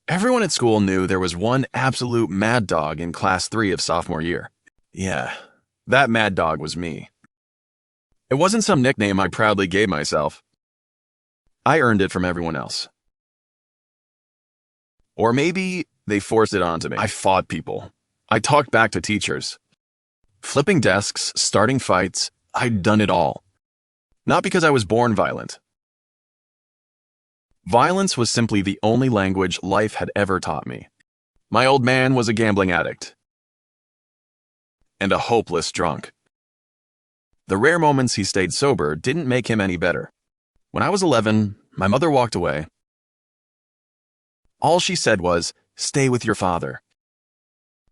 Everyone at school knew there was one absolute mad dog in class 3 of sophomore year. Yeah, that mad dog was me. It wasn't some nickname I proudly gave myself. I earned it from everyone else. Or maybe they forced it onto me. I fought people. I talked back to teachers. Flipping desks, starting fights, I'd done it all. Not because I was born violent. Violence was simply the only language life had ever taught me. My old man was a gambling addict. And a hopeless drunk. The rare moments he stayed sober didn't make him any better. When I was 11, my mother walked away. All she said was, "Stay with your father."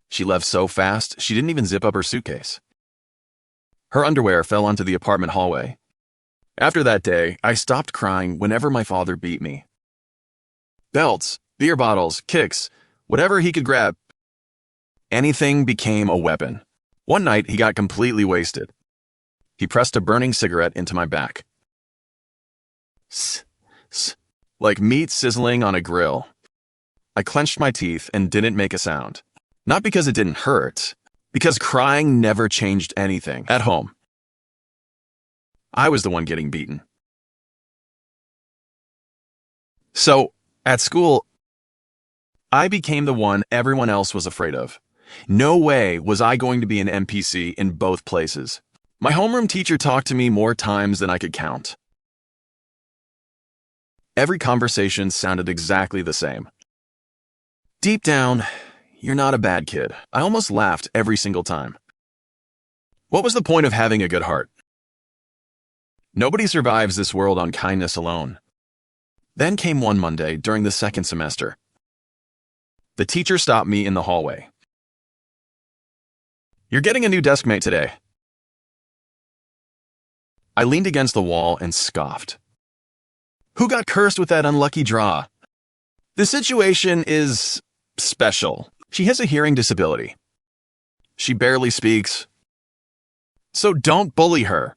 She left so fast, she didn't even zip up her suitcase. Her underwear fell onto the apartment hallway. After that day, I stopped crying whenever my father beat me. Belts, beer bottles, kicks, whatever he could grab. Anything became a weapon. One night, he got completely wasted. He pressed a burning cigarette into my back. Like meat sizzling on a grill. I clenched my teeth and didn't make a sound. Not because it didn't hurt, because crying never changed anything. At home, I was the one getting beaten. So, at school, I became the one everyone else was afraid of. No way was I going to be an NPC in both places. My homeroom teacher talked to me more times than I could count. Every conversation sounded exactly the same. Deep down, you're not a bad kid. I almost laughed every single time. What was the point of having a good heart? Nobody survives this world on kindness alone. Then came one Monday during the second semester. The teacher stopped me in the hallway. "You're getting a new desk mate today." I leaned against the wall and scoffed. Who got cursed with that unlucky draw? The situation is special. She has a hearing disability. She barely speaks. So don't bully her.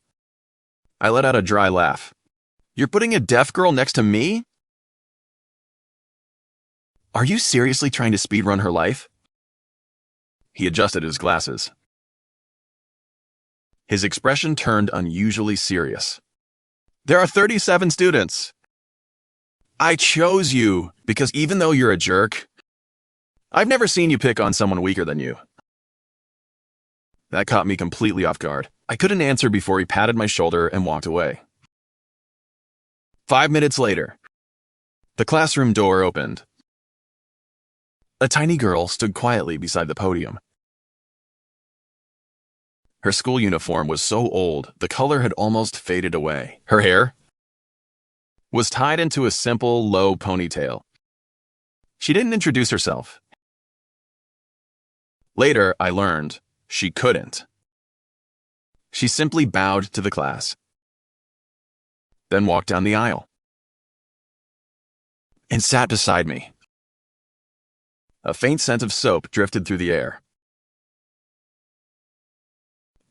I let out a dry laugh. You're putting a deaf girl next to me? Are you seriously trying to speedrun her life? He adjusted his glasses. His expression turned unusually serious. There are 37 students. I chose you because even though you're a jerk, I've never seen you pick on someone weaker than you. That caught me completely off guard. I couldn't answer before he patted my shoulder and walked away. 5 minutes later, the classroom door opened. A tiny girl stood quietly beside the podium. Her school uniform was so old, the color had almost faded away. Her hair was tied into a simple, low ponytail. She didn't introduce herself. Later, I learned she couldn't. She simply bowed to the class, then walked down the aisle and sat beside me. A faint scent of soap drifted through the air.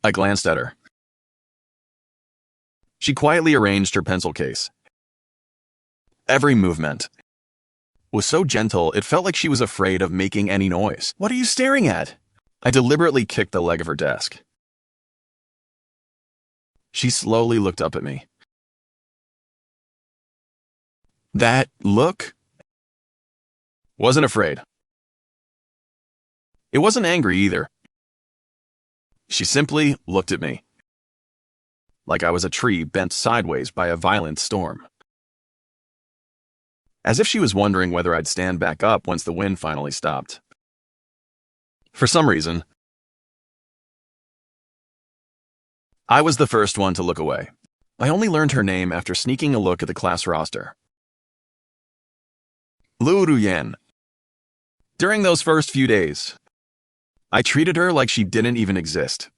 I glanced at her. She quietly arranged her pencil case. Every movement was so gentle, it felt like she was afraid of making any noise. What are you staring at? I deliberately kicked the leg of her desk. She slowly looked up at me. That look? Wasn't afraid. It wasn't angry either. She simply looked at me, like I was a tree bent sideways by a violent storm. As if she was wondering whether I'd stand back up once the wind finally stopped. For some reason, I was the first one to look away. I only learned her name after sneaking a look at the class roster. Liu Ruyan. During those first few days, I treated her like she didn't even exist.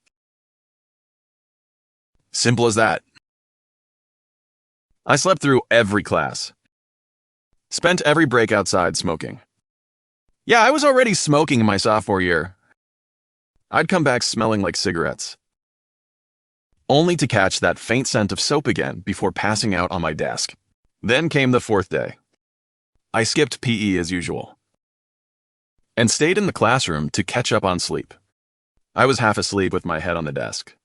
Simple as that. I slept through every class. Spent every break outside smoking. Yeah, I was already smoking in my sophomore year. I'd come back smelling like cigarettes, only to catch that faint scent of soap again before passing out on my desk. Then came the fourth day. I skipped PE as usual. and stayed in the classroom to catch up on sleep. I was half asleep with my head on the desk,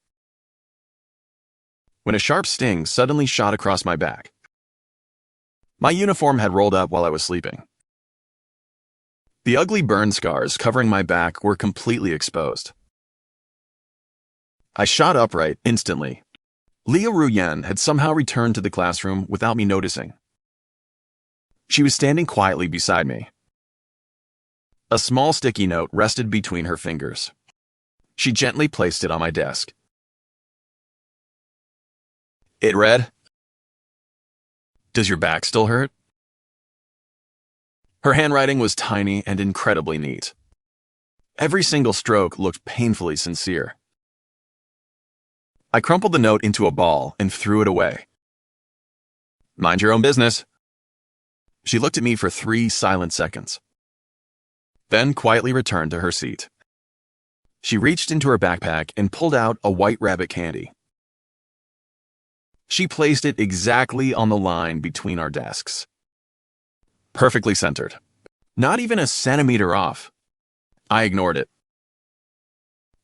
when a sharp sting suddenly shot across my back. My uniform had rolled up while I was sleeping. The ugly burn scars covering my back were completely exposed. I shot upright instantly. Liu Ruyan had somehow returned to the classroom without me noticing. She was standing quietly beside me. A small sticky note rested between her fingers. She gently placed it on my desk. It read, "Does your back still hurt?" Her handwriting was tiny and incredibly neat. Every single stroke looked painfully sincere. I crumpled the note into a ball and threw it away. "Mind your own business." She looked at me for 3 silent seconds, then quietly returned to her seat. She reached into her backpack and pulled out a white rabbit candy. She placed it exactly on the line between our desks. Perfectly centered. Not even a centimeter off. I ignored it.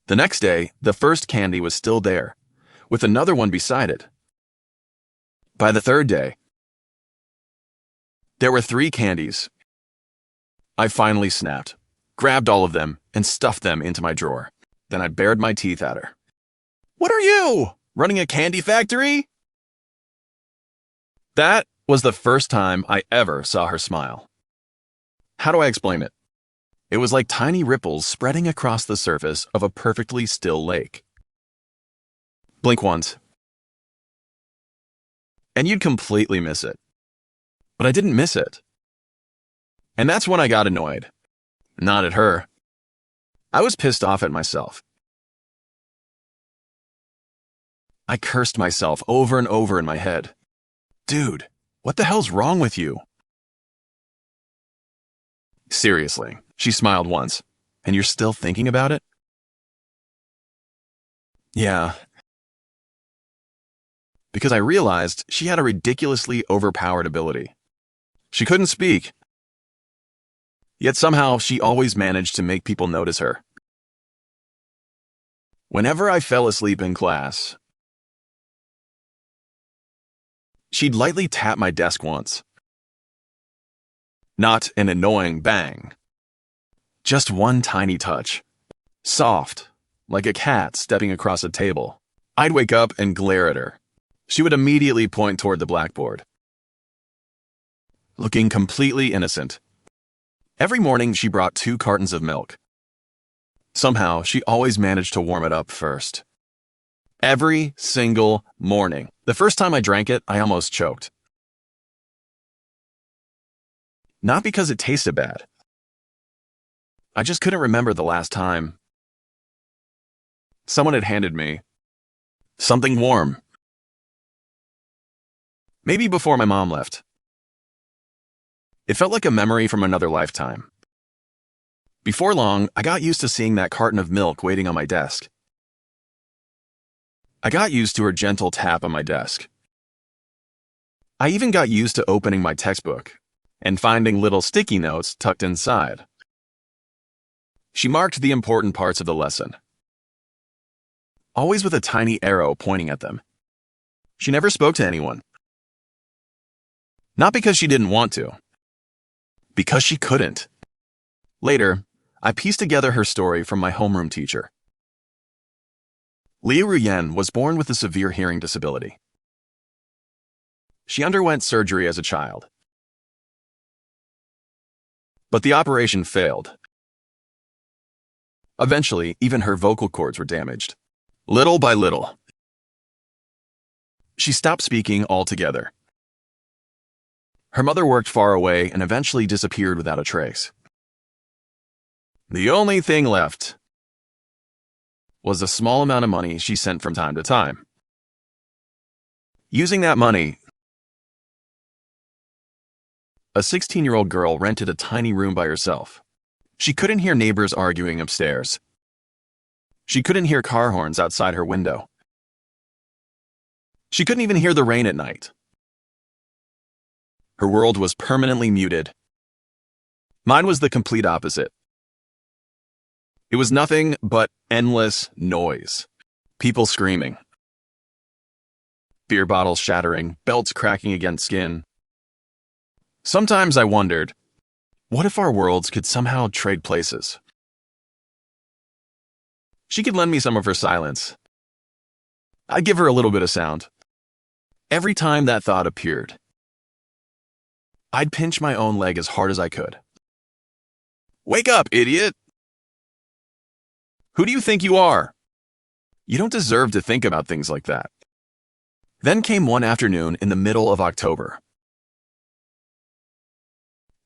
The next day, the first candy was still there, with another one beside it. By the third day, there were 3 candies. I finally snapped, grabbed all of them, and stuffed them into my drawer. Then I bared my teeth at her. "What are you, running a candy factory?" That was the first time I ever saw her smile. How do I explain it? It was like tiny ripples spreading across the surface of a perfectly still lake. Blink once, and you'd completely miss it. But I didn't miss it. And that's when I got annoyed. Not at her. I was pissed off at myself. I cursed myself over and over in my head. Dude, what the hell's wrong with you? Seriously, she smiled once. And you're still thinking about it? Yeah. Because I realized she had a ridiculously overpowered ability. She couldn't speak. Yet somehow she always managed to make people notice her. Whenever I fell asleep in class, she'd lightly tap my desk once. Not an annoying bang. Just one tiny touch. Soft, like a cat stepping across a table. I'd wake up and glare at her. She would immediately point toward the blackboard, looking completely innocent. Every morning she brought 2 cartons of milk. Somehow she always managed to warm it up first. Every single morning. The first time I drank it, I almost choked. Not because it tasted bad. I just couldn't remember the last time someone had handed me something warm. Maybe before my mom left. It felt like a memory from another lifetime. Before long, I got used to seeing that carton of milk waiting on my desk. I got used to her gentle tap on my desk. I even got used to opening my textbook and finding little sticky notes tucked inside. She marked the important parts of the lesson, always with a tiny arrow pointing at them. She never spoke to anyone. Not because she didn't want to, because she couldn't. Later, I pieced together her story from my homeroom teacher. Liu Ruyan was born with a severe hearing disability. She underwent surgery as a child, but the operation failed. Eventually, even her vocal cords were damaged. Little by little, she stopped speaking altogether. Her mother worked far away and eventually disappeared without a trace. The only thing left was a small amount of money she sent from time to time. Using that money, a 16-year-old girl rented a tiny room by herself. She couldn't hear neighbors arguing upstairs. She couldn't hear car horns outside her window. She couldn't even hear the rain at night. Her world was permanently muted. Mine was the complete opposite. It was nothing but endless noise. People screaming. Beer bottles shattering, belts cracking against skin. Sometimes I wondered, what if our worlds could somehow trade places? She could lend me some of her silence. I'd give her a little bit of sound. Every time that thought appeared, I'd pinch my own leg as hard as I could. Wake up, idiot! Who do you think you are? You don't deserve to think about things like that. Then came one afternoon in the middle of October.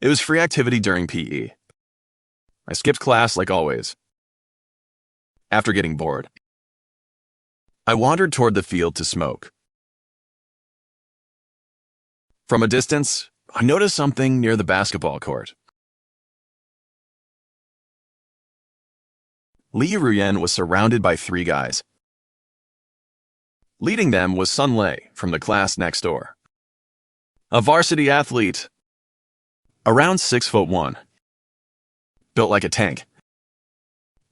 It was free activity during PE. I skipped class like always. After getting bored, I wandered toward the field to smoke. From a distance, I noticed something near the basketball court. Liu Ruyan was surrounded by 3 guys. Leading them was Sun Lei from the class next door. A varsity athlete, around 6'1", built like a tank.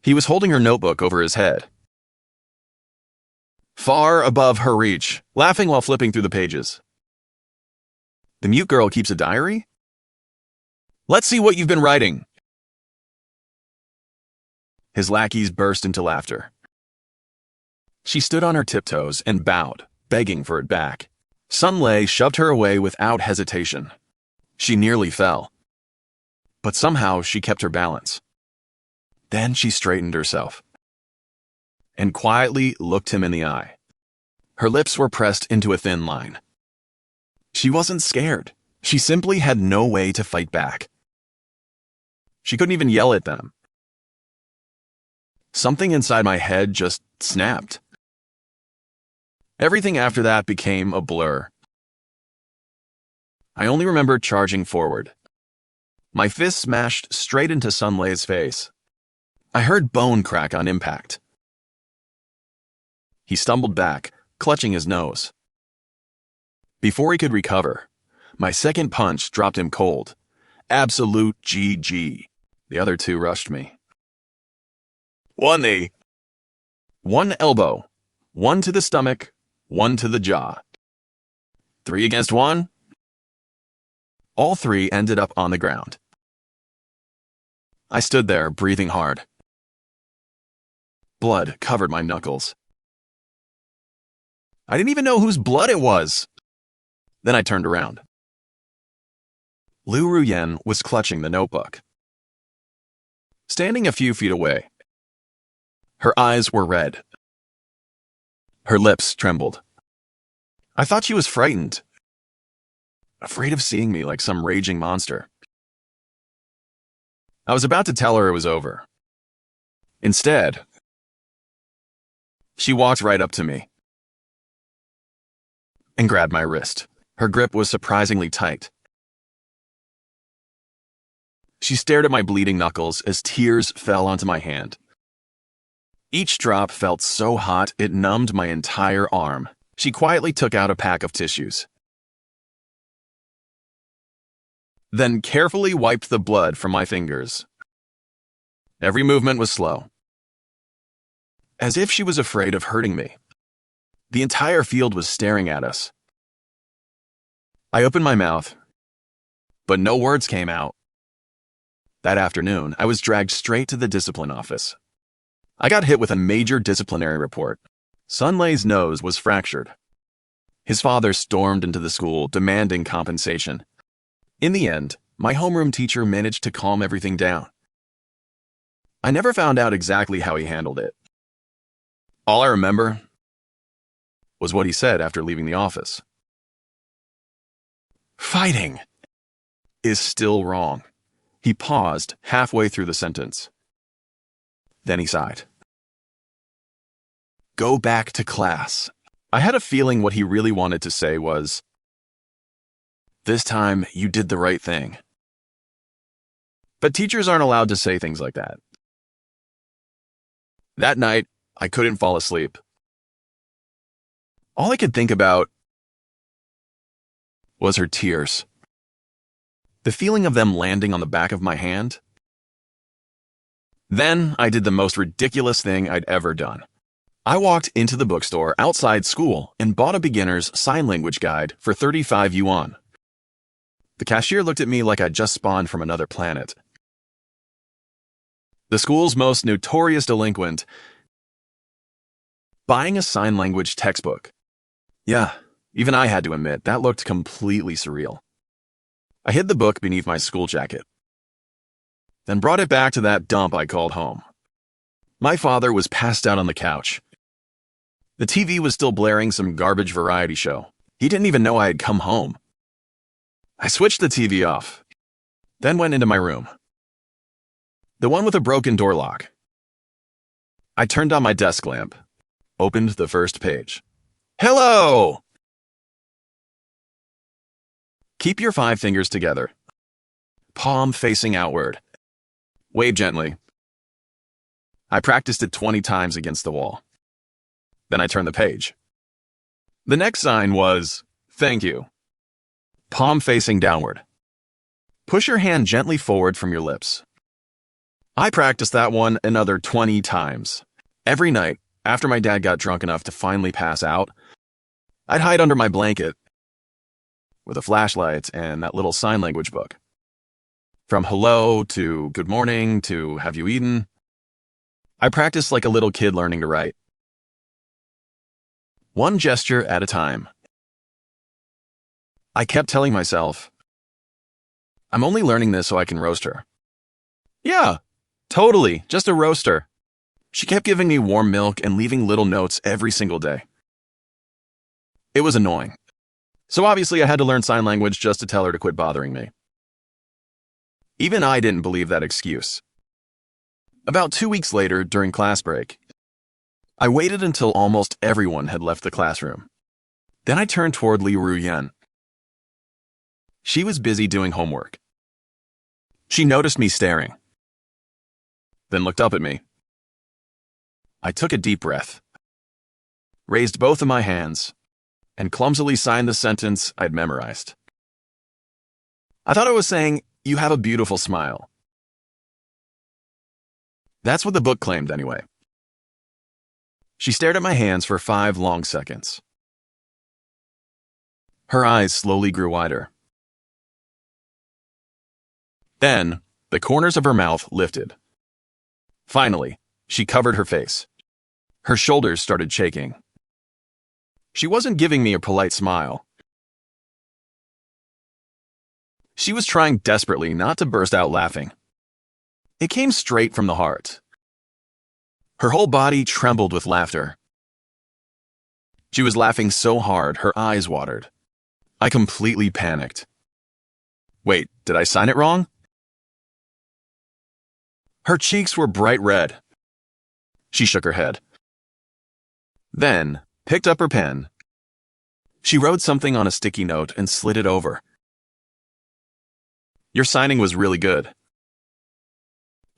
He was holding her notebook over his head, far above her reach, laughing while flipping through the pages. The mute girl keeps a diary? Let's see what you've been writing. His lackeys burst into laughter. She stood on her tiptoes and bowed, begging for it back. Sun Lei shoved her away without hesitation. She nearly fell, but somehow she kept her balance. Then she straightened herself and quietly looked him in the eye. Her lips were pressed into a thin line. She wasn't scared. She simply had no way to fight back. She couldn't even yell at them. Something inside my head just snapped. Everything after that became a blur. I only remember charging forward. My fist smashed straight into Sun Lei's face. I heard bone crack on impact. He stumbled back, clutching his nose. Before he could recover, my second punch dropped him cold. Absolute GG. The other 2 rushed me. 1 knee, 1 elbow, 1 to the stomach, 1 to the jaw. 3 against 1. All 3 ended up on the ground. I stood there, breathing hard. Blood covered my knuckles. I didn't even know whose blood it was. Then I turned around. Liu Ruyan was clutching the notebook. Standing a few feet away, her eyes were red. Her lips trembled. I thought she was frightened, afraid of seeing me like some raging monster. I was about to tell her it was over. Instead, she walked right up to me and grabbed my wrist. Her grip was surprisingly tight. She stared at my bleeding knuckles as tears fell onto my hand. Each drop felt so hot it numbed my entire arm. She quietly took out a pack of tissues, then carefully wiped the blood from my fingers. Every movement was slow, as if she was afraid of hurting me. The entire field was staring at us. I opened my mouth, but no words came out. That afternoon, I was dragged straight to the discipline office. I got hit with a major disciplinary report. Sun Lei's nose was fractured. His father stormed into the school, demanding compensation. In the end, my homeroom teacher managed to calm everything down. I never found out exactly how he handled it. All I remember was what he said after leaving the office. Fighting is still wrong. He paused halfway through the sentence. Then he sighed. Go back to class. I had a feeling what he really wanted to say was, this time you did the right thing. But teachers aren't allowed to say things like that. That night, I couldn't fall asleep. All I could think about was her tears. The feeling of them landing on the back of my hand. Then I did the most ridiculous thing I'd ever done. I walked into the bookstore outside school and bought a beginner's sign language guide for 35 yuan. The cashier looked at me like I'd just spawned from another planet. The school's most notorious delinquent, buying a sign language textbook. Yeah, even I had to admit, that looked completely surreal. I hid the book beneath my school jacket, then brought it back to that dump I called home. My father was passed out on the couch. The TV was still blaring some garbage variety show. He didn't even know I had come home. I switched the TV off, then went into my room, the one with a broken door lock. I turned on my desk lamp, opened the first page. Hello! Keep your 5 fingers together, palm facing outward. Wave gently. I practiced it 20 times against the wall. Then I turned the page. The next sign was, thank you. Palm facing downward. Push your hand gently forward from your lips. I practiced that one another 20 times. Every night, after my dad got drunk enough to finally pass out, I'd hide under my blanket with a flashlight and that little sign language book. From hello to good morning to have you eaten, I practiced like a little kid learning to write. One gesture at a time. I kept telling myself, I'm only learning this so I can roast her. Yeah, totally, just a roaster. She kept giving me warm milk and leaving little notes every single day. It was annoying. So obviously I had to learn sign language just to tell her to quit bothering me. Even I didn't believe that excuse. About 2 weeks later, during class break, I waited until almost everyone had left the classroom. Then I turned toward Liu Ruyan. She was busy doing homework. She noticed me staring, then looked up at me. I took a deep breath, raised both of my hands, and clumsily signed the sentence I'd memorized. I thought I was saying, you have a beautiful smile. That's what the book claimed anyway. She stared at my hands for 5 long seconds. Her eyes slowly grew wider. Then, the corners of her mouth lifted. Finally, she covered her face. Her shoulders started shaking. She wasn't giving me a polite smile. She was trying desperately not to burst out laughing. It came straight from the heart. Her whole body trembled with laughter. She was laughing so hard, her eyes watered. I completely panicked. Wait, did I sign it wrong? Her cheeks were bright red. She shook her head. Then, picked up her pen. She wrote something on a sticky note and slid it over. Your signing was really good.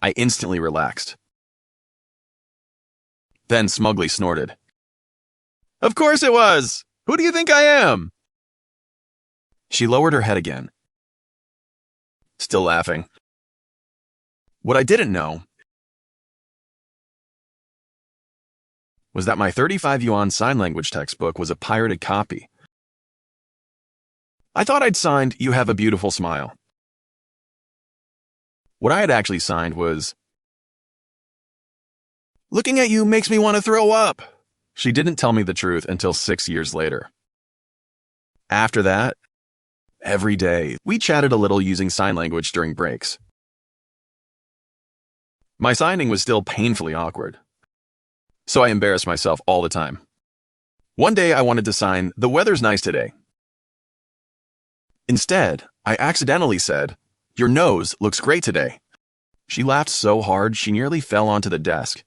I instantly relaxed. Then smugly snorted. Of course it was! Who do you think I am? She lowered her head again, still laughing. What I didn't know was that my 35 yuan sign language textbook was a pirated copy. I thought I'd signed, you have a beautiful smile. What I had actually signed was, looking at you makes me want to throw up. She didn't tell me the truth until 6 years later. After that, every day, we chatted a little using sign language during breaks. My signing was still painfully awkward, so I embarrassed myself all the time. One day I wanted to sign, the weather's nice today. Instead, I accidentally said, your nose looks great today. She laughed so hard she nearly fell onto the desk.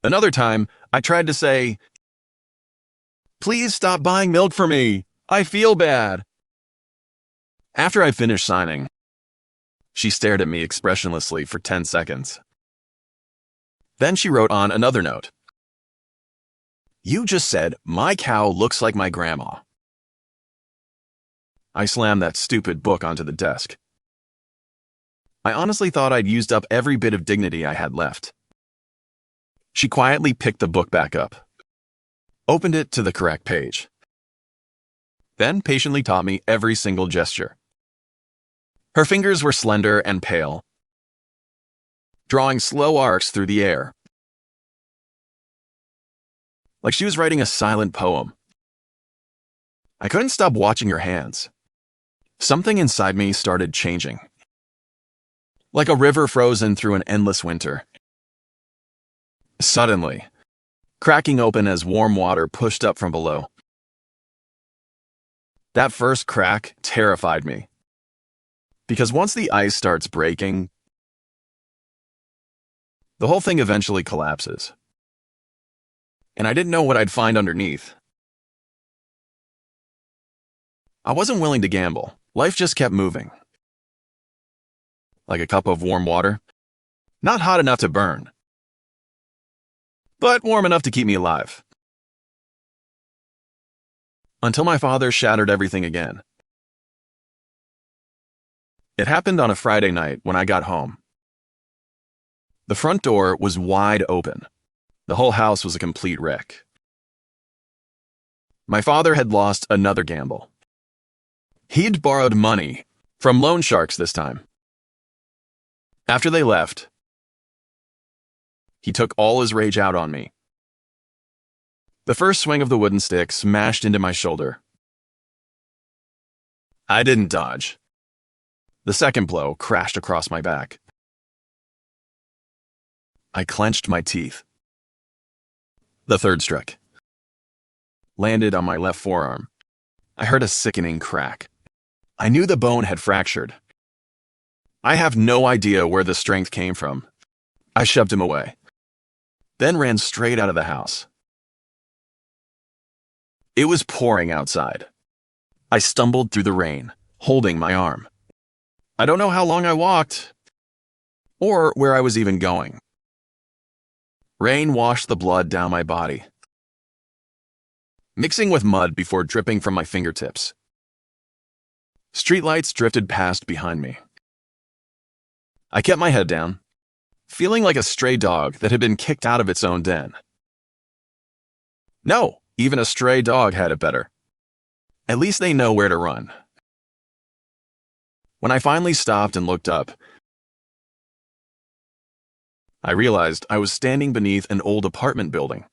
Another time, I tried to say, please stop buying milk for me. I feel bad. After I finished signing, she stared at me expressionlessly for 10 seconds. Then she wrote on another note. You just said, my cow looks like my grandma. I slammed that stupid book onto the desk. I honestly thought I'd used up every bit of dignity I had left. She quietly picked the book back up, opened it to the correct page, then patiently taught me every single gesture. Her fingers were slender and pale, drawing slow arcs through the air, like she was writing a silent poem. I couldn't stop watching her hands. Something inside me started changing, like a river frozen through an endless winter. Suddenly, cracking open as warm water pushed up from below. That first crack terrified me, because once the ice starts breaking, the whole thing eventually collapses. And I didn't know what I'd find underneath. I wasn't willing to gamble. Life just kept moving. Like a cup of warm water. Not hot enough to burn, but warm enough to keep me alive. Until my father shattered everything again. It happened on a Friday night when I got home. The front door was wide open. The whole house was a complete wreck. My father had lost another gamble. He'd borrowed money from loan sharks this time. After they left, he took all his rage out on me. The first swing of the wooden stick smashed into my shoulder. I didn't dodge. The second blow crashed across my back. I clenched my teeth. The third struck. Landed on my left forearm. I heard a sickening crack. I knew the bone had fractured. I have no idea where the strength came from. I shoved him away, then ran straight out of the house. It was pouring outside. I stumbled through the rain, holding my arm. I don't know how long I walked, or where I was even going. Rain washed the blood down my body, mixing with mud before dripping from my fingertips. Streetlights drifted past behind me. I kept my head down, feeling like a stray dog that had been kicked out of its own den. No, even a stray dog had it better. At least they know where to run. When I finally stopped and looked up, I realized I was standing beneath an old apartment building.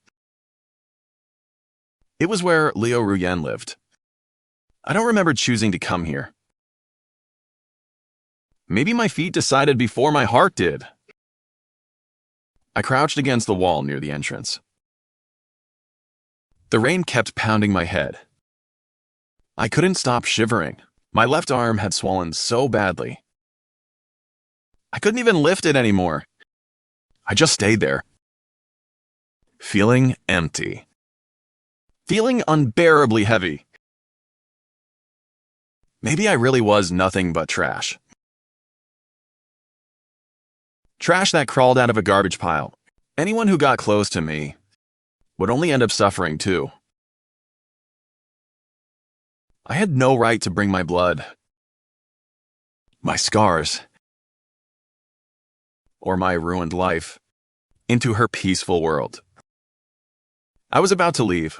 It was where Liu Ruyan lived. I don't remember choosing to come here. Maybe my feet decided before my heart did. I crouched against the wall near the entrance. The rain kept pounding my head. I couldn't stop shivering. My left arm had swollen so badly. I couldn't even lift it anymore. I just stayed there, feeling empty, feeling unbearably heavy. Maybe I really was nothing but trash. Trash that crawled out of a garbage pile. Anyone who got close to me would only end up suffering too. I had no right to bring my blood, my scars, or my ruined life into her peaceful world. I was about to leave.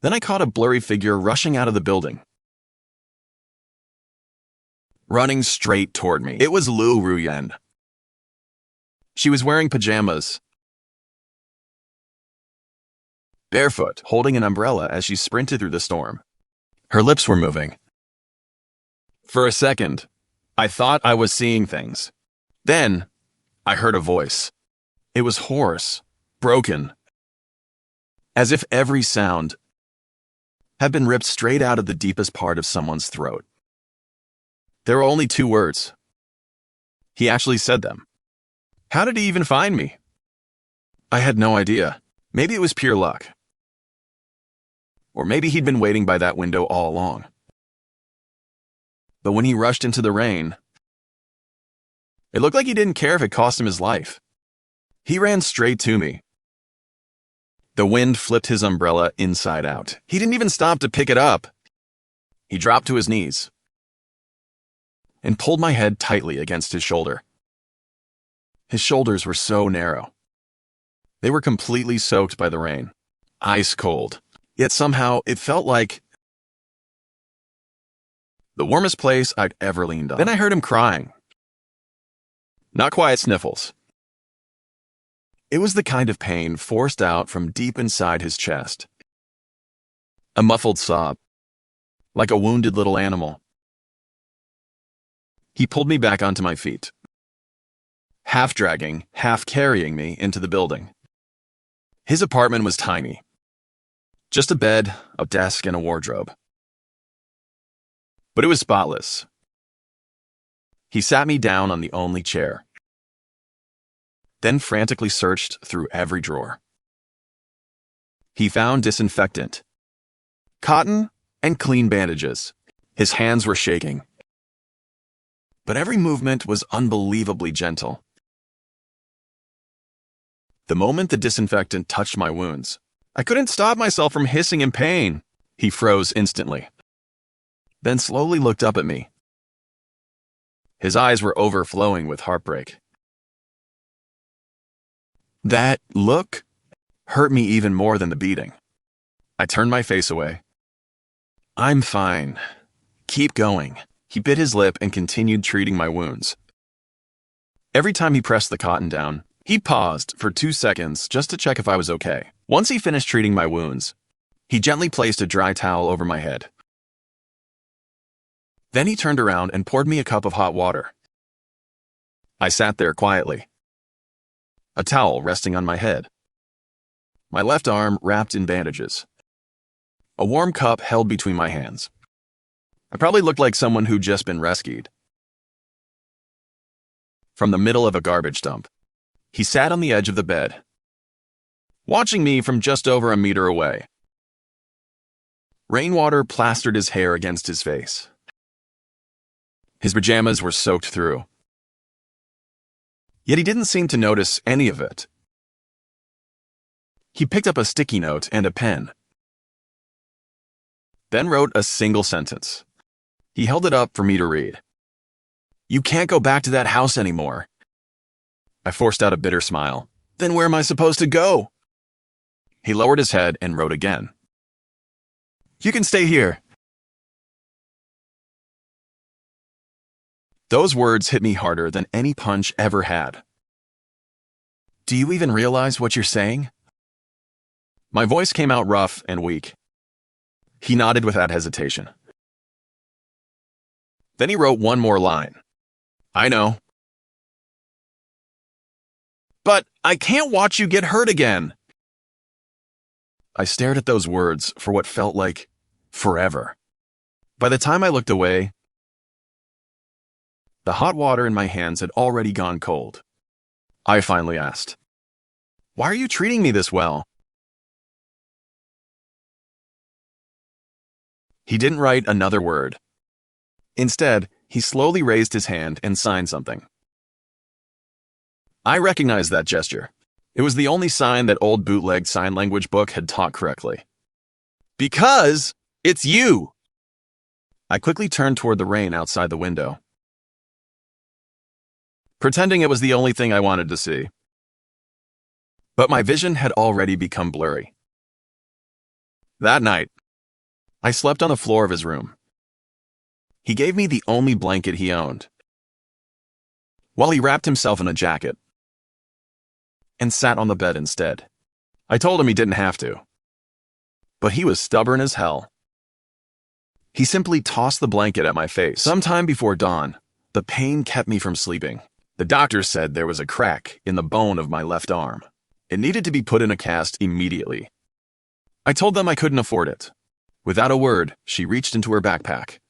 Then I caught a blurry figure rushing out of the building, running straight toward me. It was Liu Ruyan. She was wearing pajamas, barefoot, holding an umbrella as she sprinted through the storm. Her lips were moving. For a second, I thought I was seeing things. Then, I heard a voice. It was hoarse, broken, as if every sound had been ripped straight out of the deepest part of someone's throat. There were only 2 words. He actually said them. How did he even find me? I had no idea. Maybe it was pure luck. Or maybe he'd been waiting by that window all along. But when he rushed into the rain, it looked like he didn't care if it cost him his life. He ran straight to me. The wind flipped his umbrella inside out. He didn't even stop to pick it up. He dropped to his knees. and pulled my head tightly against his shoulder. His shoulders were so narrow. They were completely soaked by the rain, ice cold. Yet somehow it felt like the warmest place I'd ever leaned on. Then I heard him crying. Not quiet sniffles. It was the kind of pain forced out from deep inside his chest. A muffled sob, like a wounded little animal. He pulled me back onto my feet, half dragging, half carrying me into the building. His apartment was tiny. Just a bed, a desk, and a wardrobe. But it was spotless. He sat me down on the only chair, then frantically searched through every drawer. He found disinfectant, cotton, and clean bandages. His hands were shaking, but every movement was unbelievably gentle. The moment the disinfectant touched my wounds, I couldn't stop myself from hissing in pain. He froze instantly, then slowly looked up at me. His eyes were overflowing with heartbreak. That look hurt me even more than the beating. I turned my face away. "I'm fine. Keep going." He bit his lip and continued treating my wounds. Every time he pressed the cotton down, he paused for 2 seconds just to check if I was okay. Once he finished treating my wounds, he gently placed a dry towel over my head. Then he turned around and poured me a cup of hot water. I sat there quietly, a towel resting on my head, my left arm wrapped in bandages, a warm cup held between my hands. I probably looked like someone who'd just been rescued from the middle of a garbage dump. He sat on the edge of the bed, watching me from just over a meter away. Rainwater plastered his hair against his face. His pajamas were soaked through. Yet he didn't seem to notice any of it. He picked up a sticky note and a pen, then wrote a single sentence. He held it up for me to read. "You can't go back to that house anymore." I forced out a bitter smile. "Then where am I supposed to go?" He lowered his head and wrote again. "You can stay here." Those words hit me harder than any punch ever had. "Do you even realize what you're saying?" My voice came out rough and weak. He nodded without hesitation. Then he wrote one more line. "I know. But I can't watch you get hurt again." I stared at those words for what felt like forever. By the time I looked away, the hot water in my hands had already gone cold. I finally asked, "Why are you treating me this well?" He didn't write another word. Instead, he slowly raised his hand and signed something. I recognized that gesture. It was the only sign that old bootleg sign language book had taught correctly. "Because it's you!" I quickly turned toward the rain outside the window, pretending it was the only thing I wanted to see. But my vision had already become blurry. That night, I slept on the floor of his room. He gave me the only blanket he owned, while he wrapped himself in a jacket and sat on the bed instead. I told him he didn't have to, but he was stubborn as hell. He simply tossed the blanket at my face. Sometime before dawn, the pain kept me from sleeping. The doctor said there was a crack in the bone of my left arm. It needed to be put in a cast immediately. I told them I couldn't afford it. Without a word, she reached into her backpack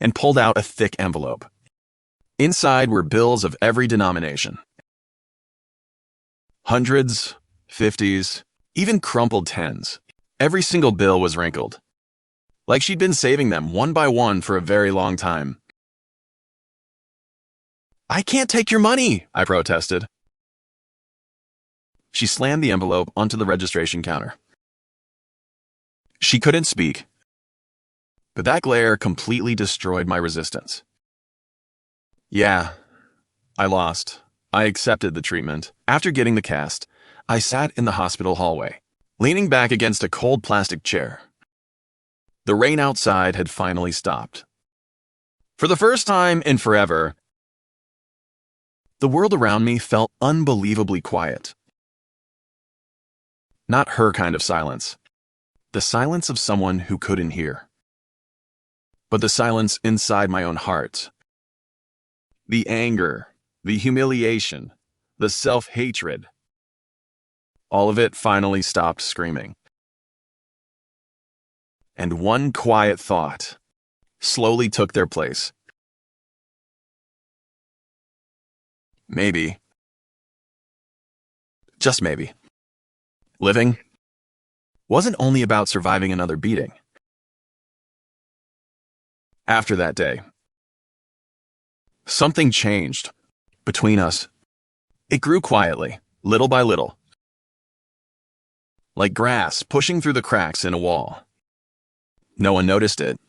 and pulled out a thick envelope. Inside were bills of every denomination. Hundreds, 50s, even crumpled 10s. Every single bill was wrinkled, like she'd been saving them one by one for a very long time. "I can't take your money," I protested. She slammed the envelope onto the registration counter. She couldn't speak, But that glare completely destroyed my resistance. Yeah, I lost. I accepted the treatment. After getting the cast, I sat in the hospital hallway, leaning back against a cold plastic chair. The rain outside had finally stopped. For the first time in forever, the world around me felt unbelievably quiet. Not her kind of silence. The silence of someone who couldn't hear. But the silence inside my own heart. The anger, the humiliation, the self-hatred. All of it finally stopped screaming. And one quiet thought slowly took their place. Maybe, just maybe, living wasn't only about surviving another beating. After that day, something changed between us. It grew quietly, little by little, like grass pushing through the cracks in a wall. No one noticed it,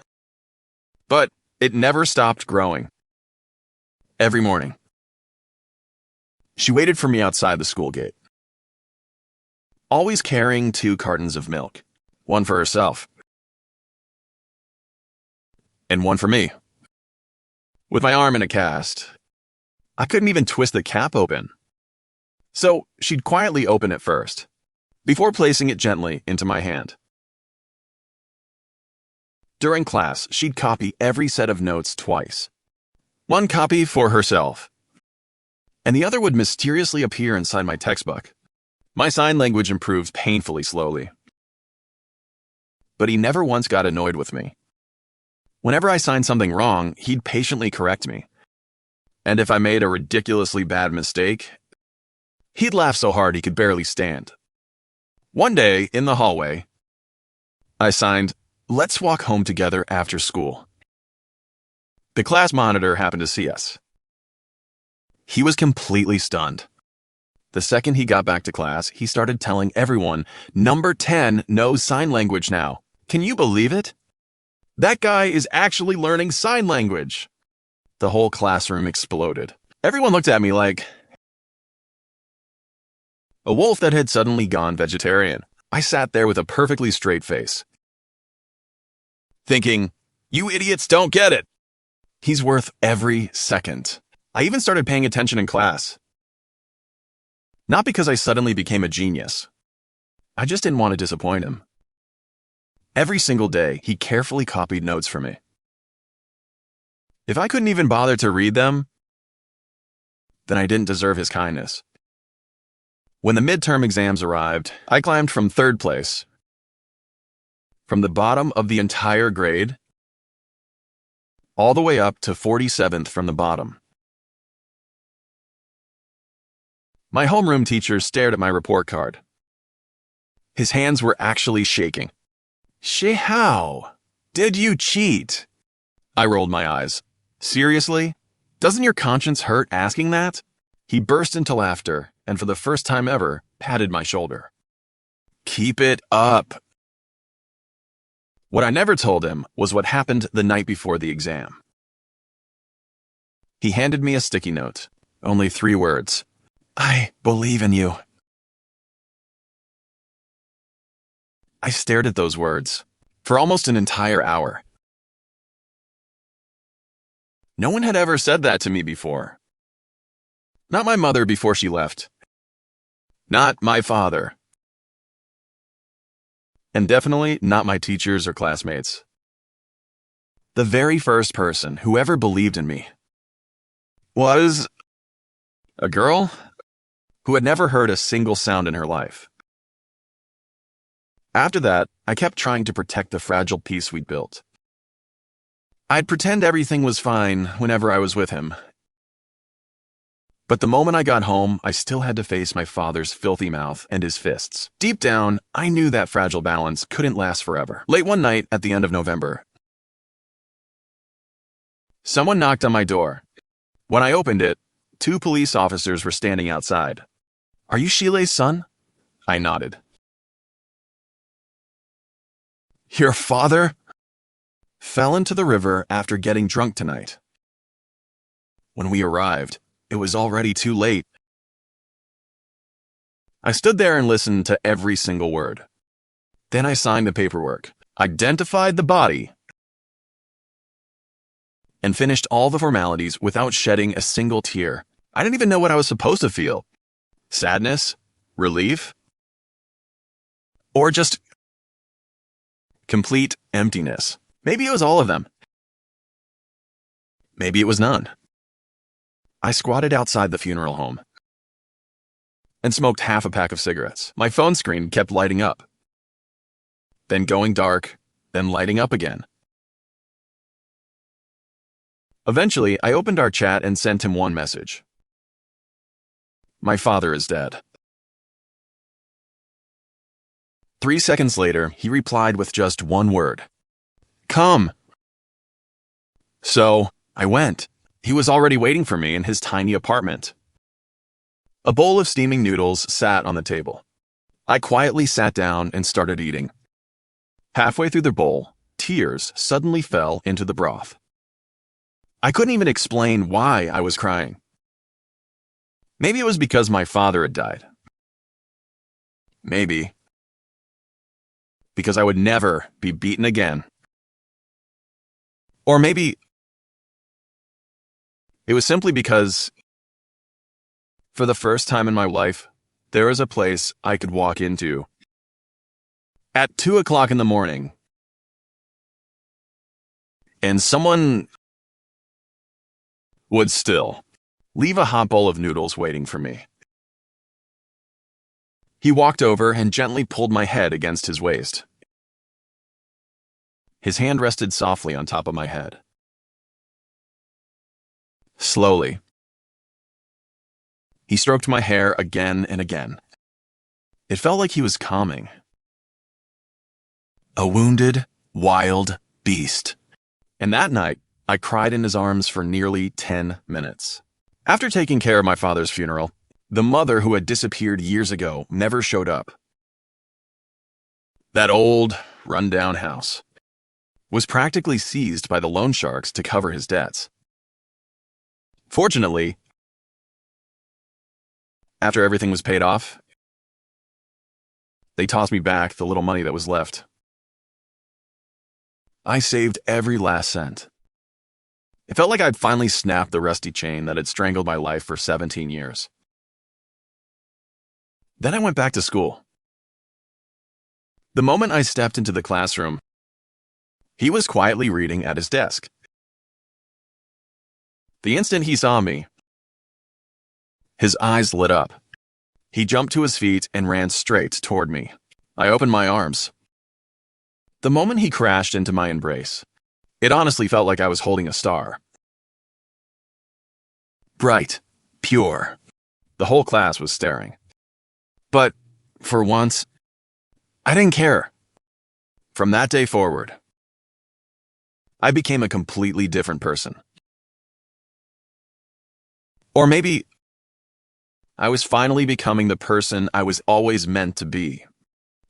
but it never stopped growing. Every morning, she waited for me outside the school gate, always carrying 2 cartons of milk, one for herself, and one for me. With my arm in a cast, I couldn't even twist the cap open. So she'd quietly open it first, before placing it gently into my hand. During class, she'd copy every set of notes twice. One copy for herself, and the other would mysteriously appear inside my textbook. My sign language improved painfully slowly. But he never once got annoyed with me. Whenever I signed something wrong, he'd patiently correct me. And if I made a ridiculously bad mistake, he'd laugh so hard he could barely stand. One day, in the hallway, I signed, "Let's walk home together after school." The class monitor happened to see us. He was completely stunned. The second he got back to class, he started telling everyone, "Number 10 knows sign language now. Can you believe it? That guy is actually learning sign language." The whole classroom exploded. Everyone looked at me like a wolf that had suddenly gone vegetarian. I sat there with a perfectly straight face, thinking, "You idiots don't get it. He's worth every second." I even started paying attention in class. Not because I suddenly became a genius. I just didn't want to disappoint him. Every single day, he carefully copied notes for me. If I couldn't even bother to read them, then I didn't deserve his kindness. When the midterm exams arrived, I climbed from 3rd place, from the bottom of the entire grade, all the way up to 47th from the bottom. My homeroom teacher stared at my report card. His hands were actually shaking. "Shihao, did you cheat?" I rolled my eyes. "Seriously? Doesn't your conscience hurt asking that?" He burst into laughter, and for the first time ever, patted my shoulder. "Keep it up." What I never told him was what happened the night before the exam. He handed me a sticky note. Only 3 words. "I believe in you." I stared at those words for almost an entire hour. No one had ever said that to me before. Not my mother before she left. Not my father. And definitely not my teachers or classmates. The very first person who ever believed in me was a girl who had never heard a single sound in her life. After that, I kept trying to protect the fragile peace we'd built. I'd pretend everything was fine whenever I was with him. But the moment I got home, I still had to face my father's filthy mouth and his fists. Deep down, I knew that fragile balance couldn't last forever. Late one night at the end of November, someone knocked on my door. When I opened it, 2 police officers were standing outside. "Are you Shilei's son?" I nodded. "Your father?" fell into the river after getting drunk tonight. When we arrived, it was already too late. I stood there and listened to every single word. Then I signed the paperwork, identified the body, and finished all the formalities without shedding a single tear. I didn't even know what I was supposed to feel. Sadness? Relief? Or just complete emptiness. Maybe it was all of them. Maybe it was none. I squatted outside the funeral home and smoked half a pack of cigarettes. My phone screen kept lighting up, then going dark, then lighting up again. Eventually, I opened our chat and sent him one message. My father is dead. 3 seconds later, he replied with just one word. Come. So, I went. He was already waiting for me in his tiny apartment. A bowl of steaming noodles sat on the table. I quietly sat down and started eating. Halfway through the bowl, tears suddenly fell into the broth. I couldn't even explain why I was crying. Maybe it was because my father had died. Maybe because I would never be beaten again. Or maybe it was simply because, for the first time in my life, there was a place I could walk into at 2 o'clock in the morning, and someone would still leave a hot bowl of noodles waiting for me. He walked over and gently pulled my head against his waist. His hand rested softly on top of my head. Slowly, he stroked my hair again and again. It felt like he was calming. A wounded, wild beast. And that night, I cried in his arms for nearly 10 minutes. After taking care of my father's funeral, the mother who had disappeared years ago never showed up. That old, run-down house was practically seized by the loan sharks to cover his debts. Fortunately, after everything was paid off, they tossed me back the little money that was left. I saved every last cent. It felt like I'd finally snapped the rusty chain that had strangled my life for 17 years. Then I went back to school. The moment I stepped into the classroom, he was quietly reading at his desk. The instant he saw me, his eyes lit up. He jumped to his feet and ran straight toward me. I opened my arms. The moment he crashed into my embrace, it honestly felt like I was holding a star. Bright, pure. The whole class was staring. But, for once, I didn't care. From that day forward, I became a completely different person. Or maybe I was finally becoming the person I was always meant to be.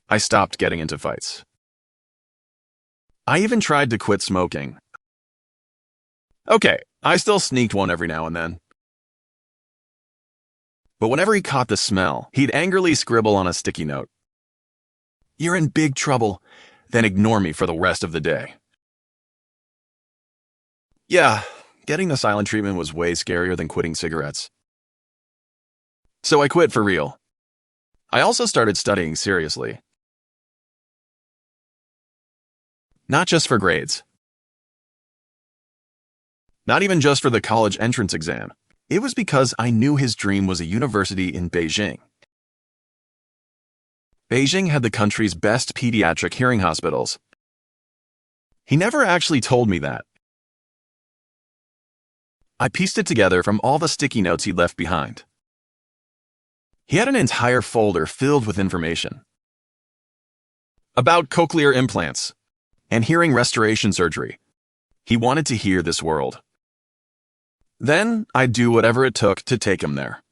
I stopped getting into fights. I even tried to quit smoking. Okay, I still sneaked one every now and then. But whenever he caught the smell, he'd angrily scribble on a sticky note, "You're in big trouble," then ignore me for the rest of the day. Yeah, getting the silent treatment was way scarier than quitting cigarettes. So I quit for real. I also started studying seriously. Not just for grades. Not even just for the college entrance exam. It was because I knew his dream was a university in Beijing. Beijing had the country's best pediatric hearing hospitals. He never actually told me that. I pieced it together from all the sticky notes he'd left behind. He had an entire folder filled with information about cochlear implants and hearing restoration surgery. He wanted to hear this world. Then I'd do whatever it took to take him there.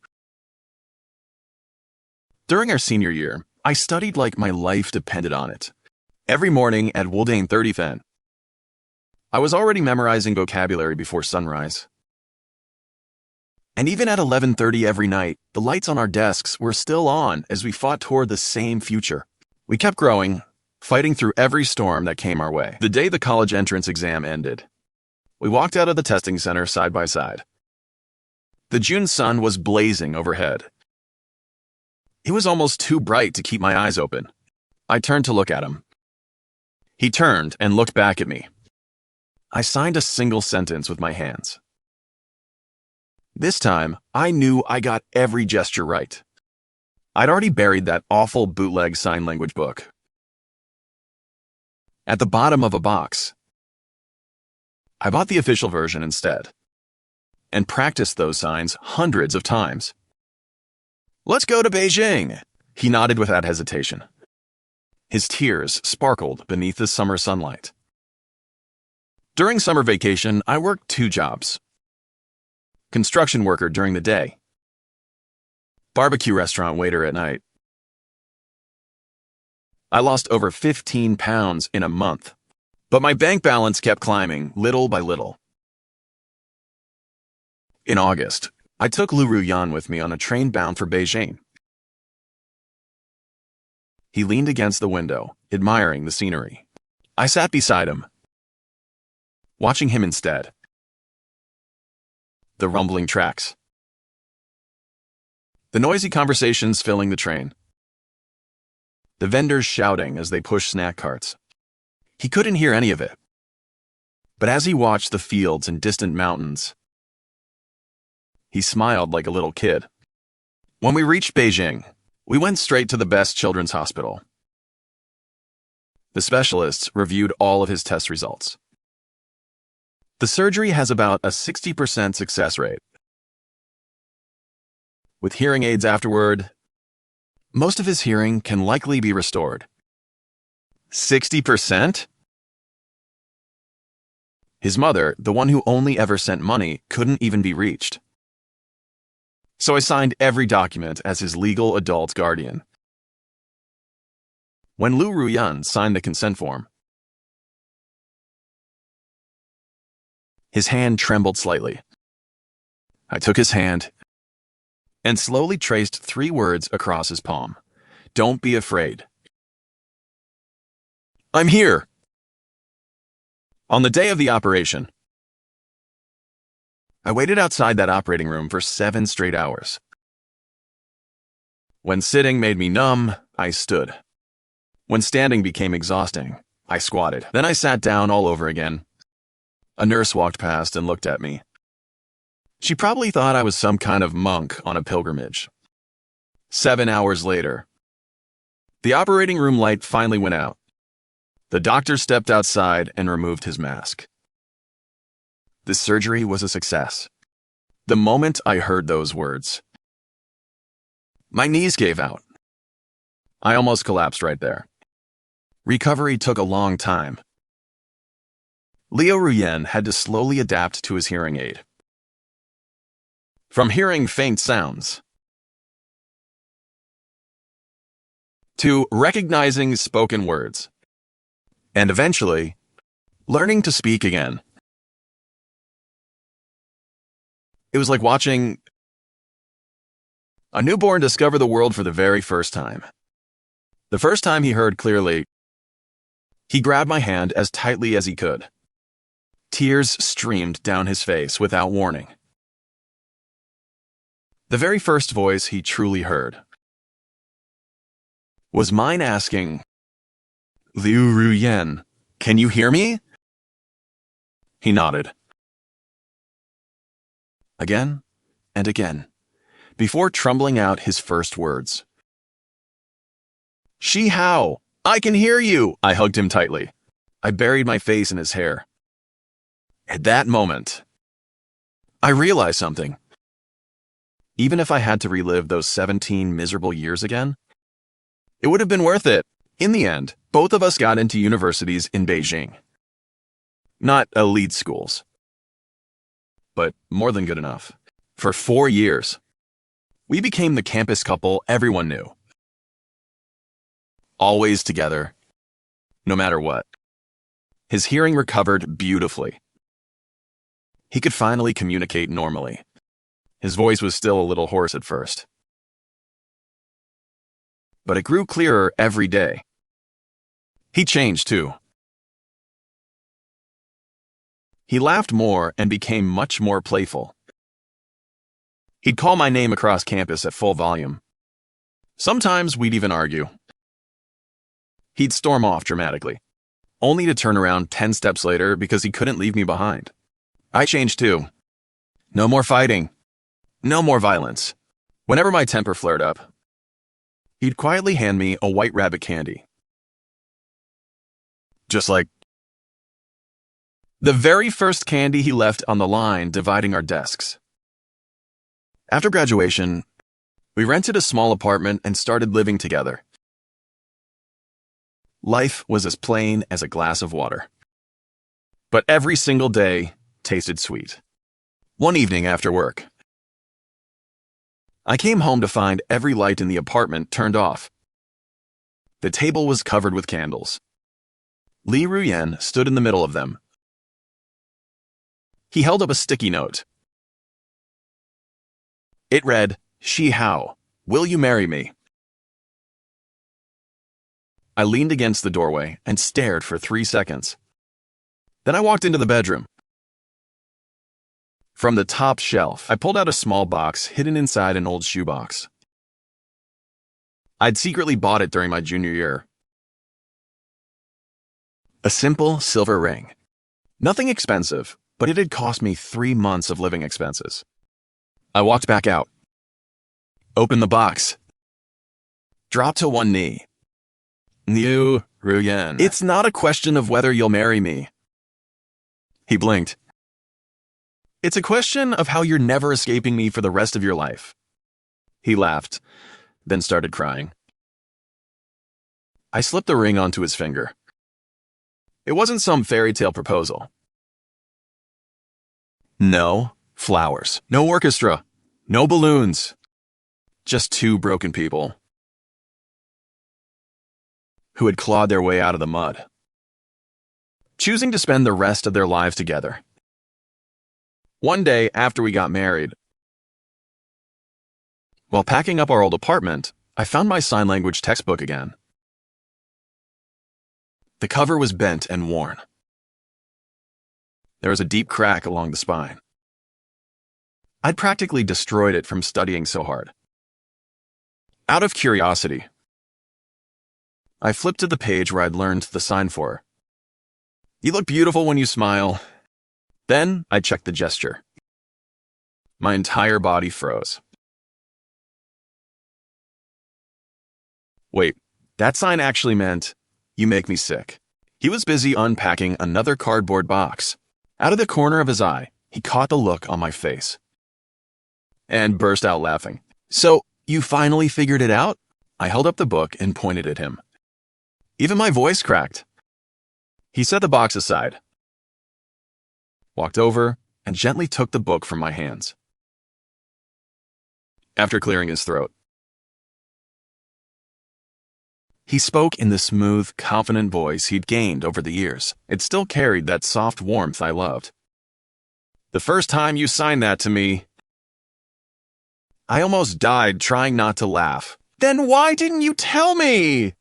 During our senior year, I studied like my life depended on it. Every morning at Wuldane 30 Fen, I was already memorizing vocabulary before sunrise. And even at 11:30 every night, the lights on our desks were still on as we fought toward the same future. We kept growing, fighting through every storm that came our way. The day the college entrance exam ended, we walked out of the testing center side by side. The June sun was blazing overhead. It was almost too bright to keep my eyes open. I turned to look at him. He turned and looked back at me. I signed a single sentence with my hands. This time, I knew I got every gesture right. I'd already buried that awful bootleg sign language book at the bottom of a box. I bought the official version instead and practiced those signs hundreds of times. "Let's go to Beijing," he nodded without hesitation. His tears sparkled beneath the summer sunlight. During summer vacation, I worked 2 jobs. Construction worker during the day, barbecue restaurant waiter at night. I lost over 15 pounds in a month, but my bank balance kept climbing little by little. In August, I took Liu Ruyan with me on a train bound for Beijing. He leaned against the window, admiring the scenery. I sat beside him, watching him instead. The rumbling tracks, the noisy conversations filling the train, the vendors shouting as they pushed snack carts. He couldn't hear any of it. But as he watched the fields and distant mountains, he smiled like a little kid. When we reached Beijing, we went straight to the best children's hospital. The specialists reviewed all of his test results. The surgery has about a 60% success rate. With hearing aids afterward, most of his hearing can likely be restored. 60%? His mother, the one who only ever sent money, couldn't even be reached. So I signed every document as his legal adult guardian. When Liu Ruyan signed the consent form, his hand trembled slightly. I took his hand and slowly traced 3 words across his palm. "Don't be afraid. I'm here." On the day of the operation, I waited outside that operating room for 7 straight hours. When sitting made me numb, I stood. When standing became exhausting, I squatted. Then I sat down all over again. A nurse walked past and looked at me. She probably thought I was some kind of monk on a pilgrimage. 7 hours later, the operating room light finally went out. The doctor stepped outside and removed his mask. The surgery was a success. The moment I heard those words, my knees gave out. I almost collapsed right there. Recovery took a long time. Liu Ruyan had to slowly adapt to his hearing aid. From hearing faint sounds to recognizing spoken words, and eventually learning to speak again. It was like watching a newborn discover the world for the very first time. The first time he heard clearly, he grabbed my hand as tightly as he could. Tears streamed down his face without warning. The very first voice he truly heard was mine asking, "Liu Ruyan, can you hear me?" He nodded. Again and again, before trembling out his first words. "Shi Hao, I can hear you!" I hugged him tightly. I buried my face in his hair. At that moment, I realized something. Even if I had to relive those 17 miserable years again, it would have been worth it. In the end, both of us got into universities in Beijing. Not elite schools, but more than good enough. For 4 years, we became the campus couple everyone knew. Always together, no matter what. His hearing recovered beautifully. He could finally communicate normally. His voice was still a little hoarse at first, but it grew clearer every day. He changed too. He laughed more and became much more playful. He'd call my name across campus at full volume. Sometimes we'd even argue. He'd storm off dramatically, only to turn around 10 steps later because he couldn't leave me behind. I changed too. No more fighting. No more violence. Whenever my temper flared up, he'd quietly hand me a white rabbit candy. Just like the very first candy he left on the line dividing our desks. After graduation, we rented a small apartment and started living together. Life was as plain as a glass of water. But every single day tasted sweet. One evening after work, I came home to find every light in the apartment turned off. The table was covered with candles. Liu Ruyan stood in the middle of them. He held up a sticky note. It read, "Shi Hao, will you marry me?" I leaned against the doorway and stared for 3 seconds. Then I walked into the bedroom. From the top shelf, I pulled out a small box hidden inside an old shoebox. I'd secretly bought it during my junior year. A simple silver ring. Nothing expensive, but it had cost me 3 months of living expenses. I walked back out, opened the box, dropped to one knee. Liu Ruyan, it's not a question of whether you'll marry me. He blinked. It's a question of how you're never escaping me for the rest of your life. He laughed, then started crying. I slipped the ring onto his finger. It wasn't some fairy tale proposal. No flowers, no orchestra, no balloons. Just 2 broken people who had clawed their way out of the mud, choosing to spend the rest of their lives together. One day after we got married, while packing up our old apartment, I found my sign language textbook again. The cover was bent and worn. There was a deep crack along the spine. I'd practically destroyed it from studying so hard. Out of curiosity, I flipped to the page where I'd learned the sign for her. You look beautiful when you smile. Then I checked the gesture. My entire body froze. Wait, that sign actually meant, "You make me sick." He was busy unpacking another cardboard box. Out of the corner of his eye, he caught the look on my face and burst out laughing. "So, you finally figured it out?" I held up the book and pointed at him. Even my voice cracked. He set the box aside, walked over, and gently took the book from my hands. After clearing his throat, he spoke in the smooth, confident voice he'd gained over the years. It still carried that soft warmth I loved. "The first time you signed that to me, I almost died trying not to laugh." "Then why didn't you tell me?"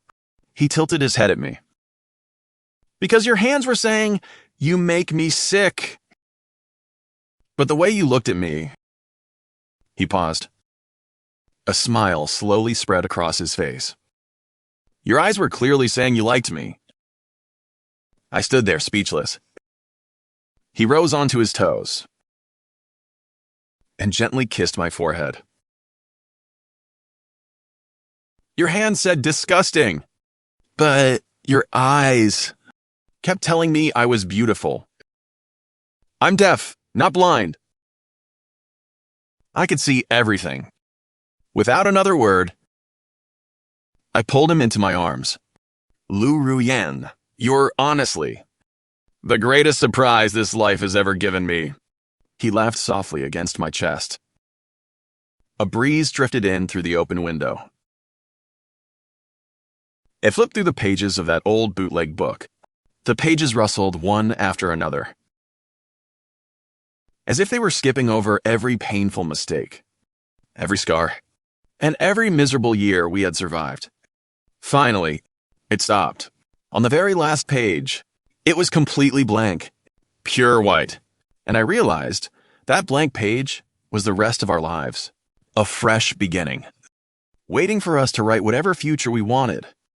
He tilted his head at me. "Because your hands were saying, 'You make me sick.' But the way you looked at me..." He paused. A smile slowly spread across his face. "Your eyes were clearly saying you liked me." I stood there speechless. He rose onto his toes and gently kissed my forehead. "Your hand said disgusting, but your eyes kept telling me I was beautiful. I'm deaf, not blind. I could see everything." Without another word, I pulled him into my arms. "Liu Ruyan, you're honestly the greatest surprise this life has ever given me." He laughed softly against my chest. A breeze drifted in through the open window. It flipped through the pages of that old bootleg book. The pages rustled one after another, as if they were skipping over every painful mistake, every scar, and every miserable year we had survived. Finally, it stopped. On the very last page, it was completely blank, pure white, and I realized that blank page was the rest of our lives, a fresh beginning, waiting for us to write whatever future we wanted.